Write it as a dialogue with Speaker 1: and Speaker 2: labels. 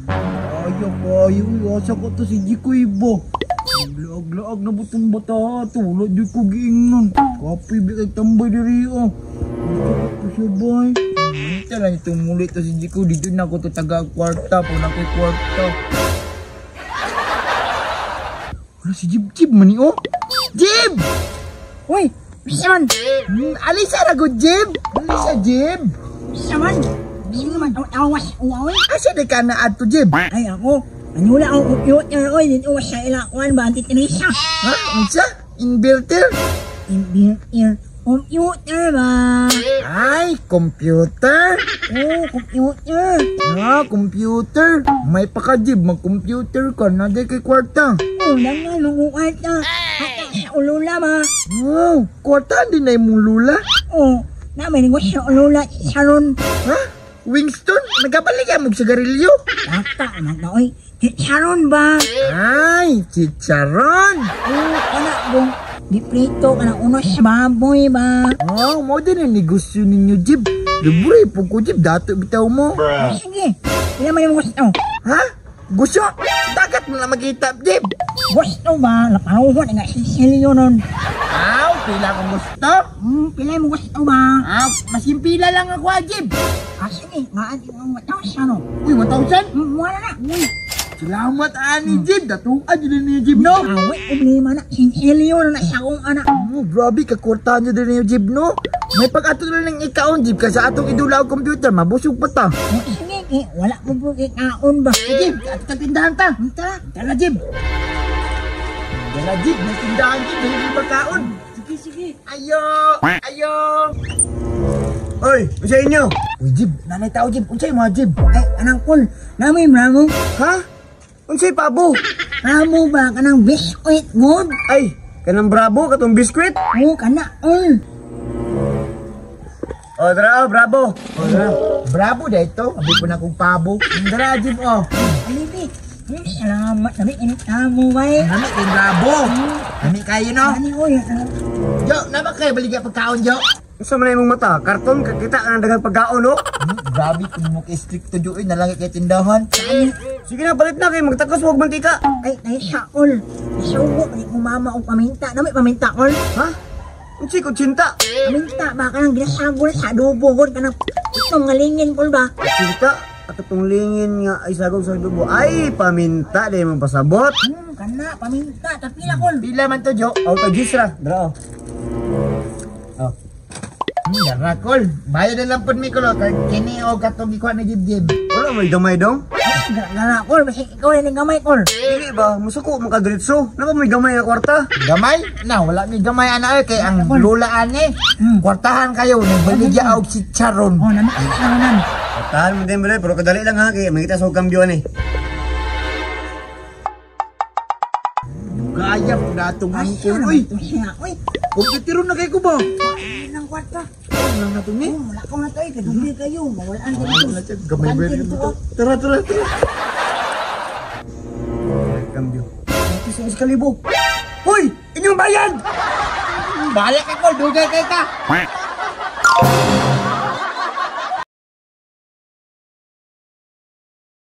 Speaker 1: Ayaw, asa ko to si Jikoy ba? Laag-laag na butong bata, tulad di ko giingnan. Kapoy bigay tambay diri oh. Ito siya bay. Ito lang itong mulit to si Jikoy, dito na ako to taga-kwarta, po na ko'y kwarta. Wala si Jib man oh. Jib!
Speaker 2: Uy, bisa man.
Speaker 1: Alisa na ko Jib! Alisa Jib!
Speaker 2: Bisa man. Bisa man, awas, uwawi.
Speaker 1: Asa na ka na ato Jib?
Speaker 2: Ay ako, anula ang upyot niya, oy, dito sa ilakuan ba, antit Teresa.
Speaker 1: Ha? Unsa? Inverter?
Speaker 2: Inverter, computer ba?
Speaker 1: Ay, computer?
Speaker 2: Oo, computer.
Speaker 1: Computer. May pakajib, mag-computer ka na di kay kwarta.
Speaker 2: Oo, langan, nungukwata. Hata sa ulula ba?
Speaker 1: Wow, kwarta din na yung lula.
Speaker 2: Oo, namin ko sa ulula, saron.
Speaker 1: Ha? Winston, nagabalik ka mo sa garilyo?
Speaker 2: Bata, mata, oy, saron ba?
Speaker 1: Ay, chicharon.
Speaker 2: Oo, anak bong, diprito ka na uno sa baboy ba?
Speaker 1: Oh, mo din ang negosyo ninyo, Jib. Libre po ko, Jib. Dato bitaw mo.
Speaker 2: Sige, hindi naman yung gusto.
Speaker 1: Ha? Gusto? Dagat mo na makita, Jib.
Speaker 2: Gusto ba? Laparuhon nga sisilyo nun.
Speaker 1: Aw, pila kong gusto?
Speaker 2: Pilay mo gusto ba?
Speaker 1: Masin pila lang ako, Jib.
Speaker 2: Sige, maating ang 1,000 no?
Speaker 1: Uy, 1,000?
Speaker 2: Wala na. Uy,
Speaker 1: Salamat, ani, Jib. Datuan din ni Jib, no?
Speaker 2: awit, problema na. Sisilyo na sa akong anak.
Speaker 1: Grabe, kakwartahan nyo din yung Jib, no? May pag-ato na lang ikaon, Jib, kasi atong idula o computer, mabusog pa ta.
Speaker 2: Sige, wala mo po ikaon ba?
Speaker 1: Jib, at katindahan ta. Tara, Jib. Tara, Jib, may tindahan, Jib, hindi pagkaon.
Speaker 2: Sige.
Speaker 1: Ayo! Oy, unsay inyo? Uy, Jib, nanay tao, Jib. Unsay mo, Jib?
Speaker 2: Ay, anang kul, namin bravo.
Speaker 1: Ha? Unsay pabo?
Speaker 2: Bravo ba ka ng biskuit good?
Speaker 1: Ay, kanang bravo, katong biskwit?
Speaker 2: Oo, kana,
Speaker 1: O, dara, bravo. O, dara. Bravo da ito. Abi po na kong pabo. Dara, Jib, o.
Speaker 2: Alibi, salamat, namin initamo ba eh.
Speaker 1: Nami kayong bravo. Nami kayo, no?
Speaker 2: Ani, oy,
Speaker 1: Jo, nama kayo baligya pagkaon, Jo?
Speaker 3: Sa man imong mata, karton kita ang daghang pagkaon no.
Speaker 1: Grabe kung mo kay stricto Jo, nalangi kay tindahan.
Speaker 3: Sige na balit na kay magtakos wag mantika.
Speaker 2: ay, saol. Isugo, ni kumama o paminta. Namin paminta, kol.
Speaker 3: Ha? Unsi ko cinta.
Speaker 2: Paminta ba ka ng ginasagol sa adobo, kol, ka ng itong ngalingin, kol ba?
Speaker 3: Cinta at itong lingin nga ay sagol sa dubo. Ay paminta di man pasabot.
Speaker 2: Kana, paminta, tapila, kol.
Speaker 1: Pila man to, Jo?
Speaker 3: Auto gisra, dra. Oh.
Speaker 1: Dara, Kol. Bayad na lang po mi, Kol. Kini o katong ikuha na Jib.
Speaker 3: Wala may gamay dong.
Speaker 2: Gara, kol, basi ikaw na ng gamay, kol.
Speaker 3: Dili ba musuko makadiretso. Napa may gamay nga kwarta?
Speaker 1: Gamay? Na, wala mi gamay ana kay ang lula ani. Kwartahan kayo ni baligya og si Charon.
Speaker 2: Oh, namin, naman.
Speaker 3: Tahan mo din bale pero kadali lang ha kay makita sa kambyo ani.
Speaker 1: Gaya po na itong
Speaker 2: Asya
Speaker 1: angkol.
Speaker 2: naman
Speaker 1: Uy,
Speaker 2: ito siya, uy.
Speaker 1: kumpitiro na kayo ko ba?
Speaker 2: Ay, ng kwarta.
Speaker 1: Ano lang na ito ni?
Speaker 2: Oh, wala ko na to, kaduli kayo. Mawalaan ka
Speaker 1: Ano na
Speaker 2: dito.
Speaker 1: siya? Gamay ba rin ito? Tara.
Speaker 3: Kambyo.
Speaker 1: Ito sa kalibo. Uy! Inyong bayan! Balik ka, Kol. Dugay kayo ka!